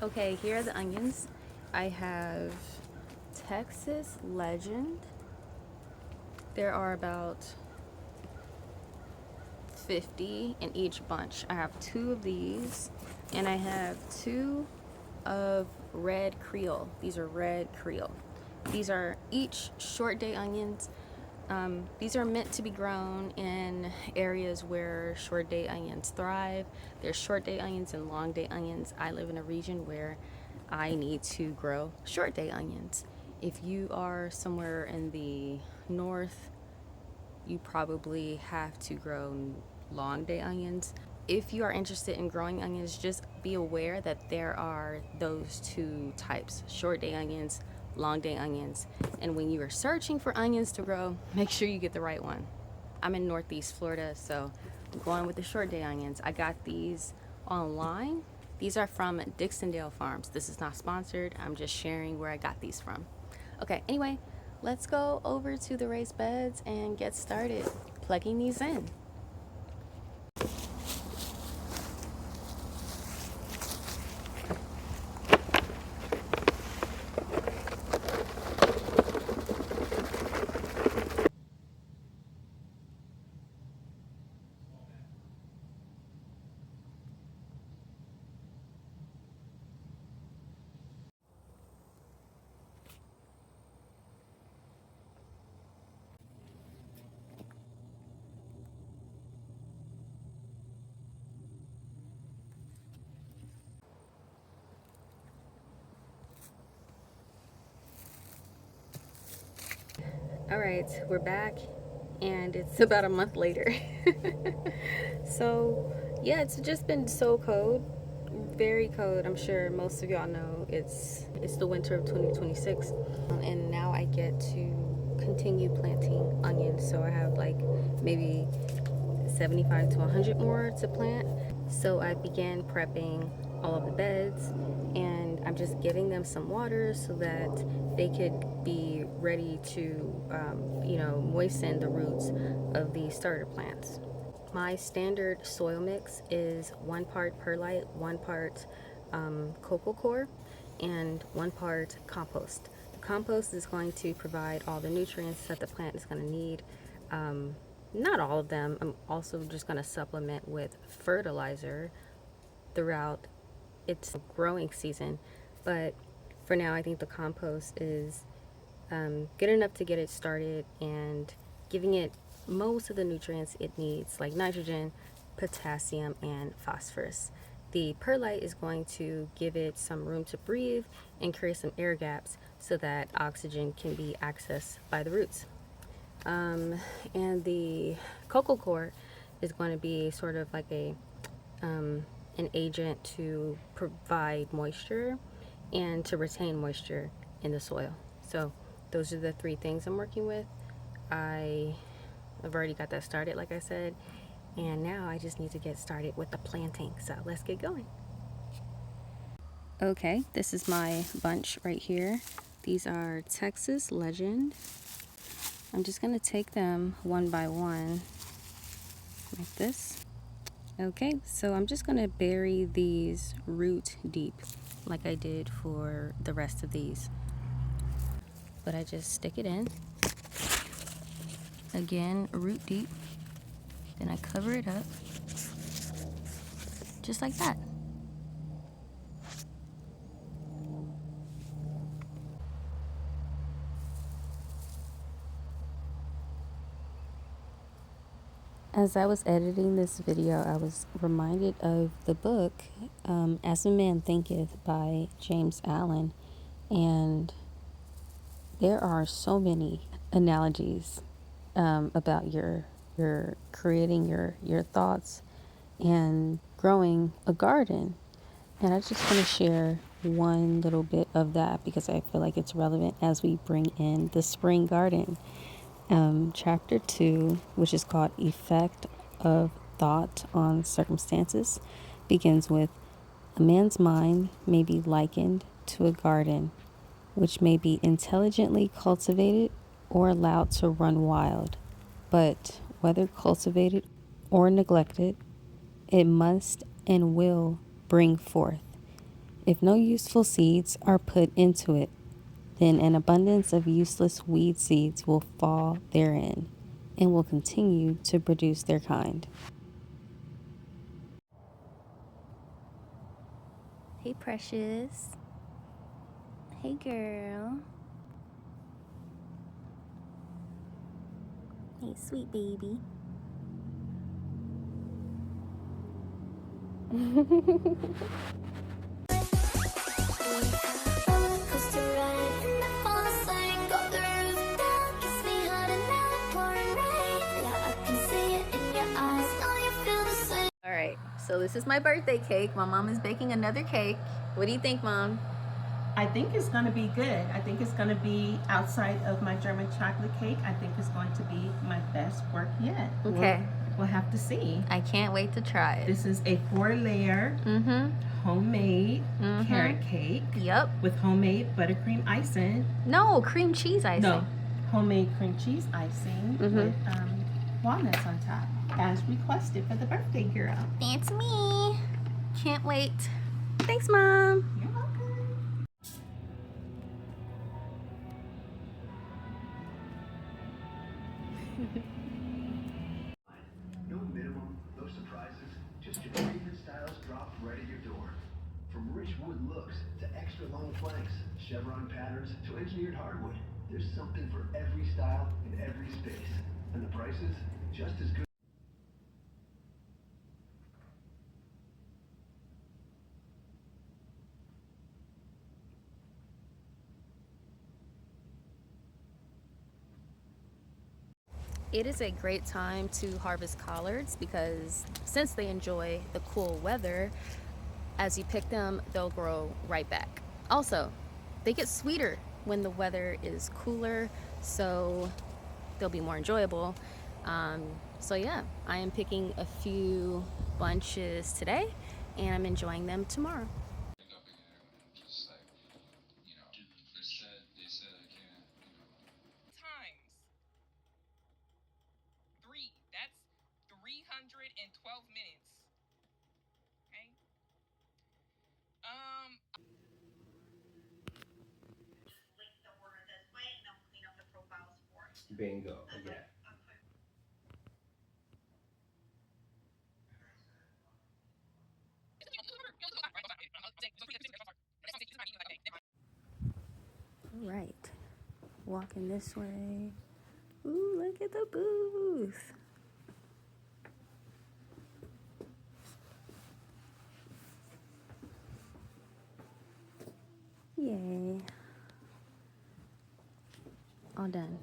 Okay, here are the onions. I have Texas Legend. There are about 50 in each bunch. I have 2 of these, and I have 2 of Red Creole. These are Red Creole. These are each short day onions. These are meant to be grown in areas where short day onions thrive. There's short day onions and long day onions. I live in a region where I need to grow short day onions. If you are somewhere in the north, you probably have to grow long day onions. If you are interested in growing onions, just be aware that there are those 2 types, short day onions, long day onions. And when you are searching for onions to grow, make sure you get the right one. I'm in Northeast Florida, so I'm going with the short day onions. I got these online. These are from Dixondale Farms. This is not sponsored. I'm just sharing where I got these from. Okay, anyway, let's go over to the raised beds and get started plugging these in. All right, we're back, and it's about a month later. So, yeah, it's just been so cold, very cold. I'm sure most of y'all know it's the winter of 2026, and now I get to continue planting onions. So I have like maybe 75 to 100 more to plant. So I began prepping all of the beds, and I'm just giving them some water so that they could be ready to, moisten the roots of the starter plants. My standard soil mix is 1 part perlite, 1 part coco coir, and 1 part compost. The compost is going to provide all the nutrients that the plant is going to need. Not all of them. I'm also just going to supplement with fertilizer throughout its growing season. But for now, I think the compost is good enough to get it started and giving it most of the nutrients it needs, like nitrogen, potassium, and phosphorus. The perlite is going to give it some room to breathe and create some air gaps so that oxygen can be accessed by the roots. And the coco coir is going to be sort of like an agent to provide moisture and to retain moisture in the soil. So those are the 3 things I'm working with. I've already got that started, like I said, and now I just need to get started with the planting. So let's get going. Okay, this is my bunch right here. These are Texas Legend. I'm just going to take them one by one like this. Okay, so I'm just going to bury these root deep like I did for the rest of these. But I just stick it in. Again, root deep. Then I cover it up just like that. As I was editing this video, I was reminded of the book, As a Man Thinketh by James Allen. And there are so many analogies about your creating your thoughts and growing a garden. And I just want to share one little bit of that because I feel like it's relevant as we bring in the spring garden. Chapter 2, which is called Effect of Thought on Circumstances, begins with a man's mind may be likened to a garden, which may be intelligently cultivated or allowed to run wild. But whether cultivated or neglected, it must and will bring forth. If no useful seeds are put into it, then an abundance of useless weed seeds will fall therein and will continue to produce their kind. Hey, precious. Hey, girl. Hey, sweet baby. All right, so this is my birthday cake. My mom is baking another cake. What do you think, Mom? I think it's going to be good. I think it's going to be outside of my German chocolate cake. I think it's going to be my best work yet. Okay. We'll have to see. I can't wait to try it. This is a 4-layer homemade carrot cake. Yep. With homemade buttercream icing. No, cream cheese icing. No, homemade cream cheese icing with walnuts on top, as requested for the birthday girl. That's me. Can't wait. Thanks, Mom. You're welcome. No minimum, no surprises, just your favorite styles dropped right at your door. From rich wood looks to extra long planks, chevron patterns to engineered hardwood, there's something for every style in every space. And the prices, just as good. It is a great time to harvest collards because since they enjoy the cool weather, as you pick them, they'll grow right back. Also, they get sweeter when the weather is cooler, so they'll be more enjoyable. So yeah, I am picking a few bunches today and I'm enjoying them tomorrow. That's 312 minutes. Okay. Just link the order this way and they'll clean up the profiles for us. Bingo, yeah. All right, walking this way. Ooh, look at the booth. Yay. All done.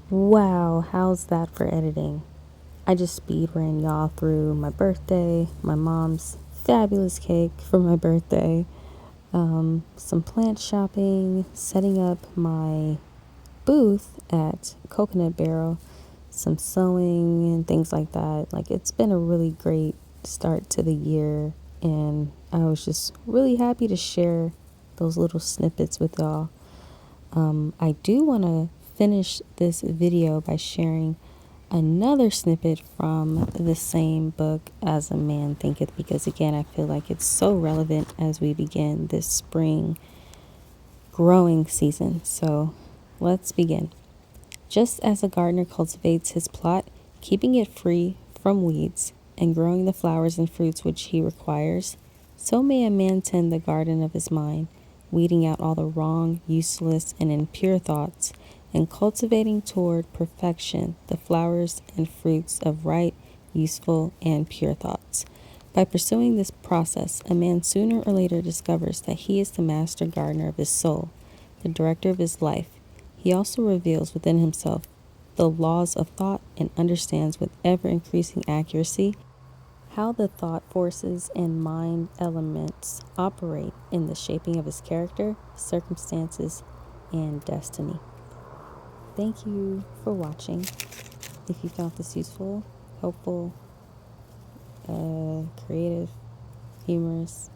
Wow, how's that for editing? I just speed ran y'all through my birthday, my mom's fabulous cake for my birthday, some plant shopping, setting up my booth at Coconut Barrel, some sewing and things like that. Like, it's been a really great start to the year, and I was just really happy to share those little snippets with y'all. I do want to finish this video by sharing another snippet from the same book, As a Man Thinketh, because again, I feel like it's so relevant as we begin this spring growing season. So let's begin. Just as a gardener cultivates his plot, keeping it free from weeds and growing the flowers and fruits which he requires, so may a man tend the garden of his mind, weeding out all the wrong, useless, and impure thoughts, and cultivating toward perfection the flowers and fruits of right, useful, and pure thoughts. By pursuing this process, a man sooner or later discovers that he is the master gardener of his soul, the director of his life. He also reveals within himself the laws of thought and understands with ever-increasing accuracy how the thought forces and mind elements operate in the shaping of his character, circumstances, and destiny. Thank you for watching. If you found this useful, helpful, creative, humorous,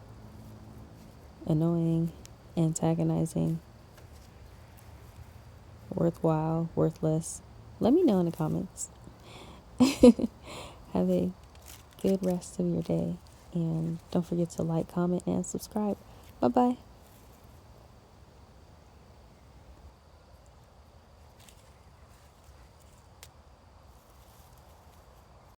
annoying, antagonizing, worthwhile, worthless, let me know in the comments. Have a good rest of your day. And don't forget to like, comment, and subscribe. Bye bye.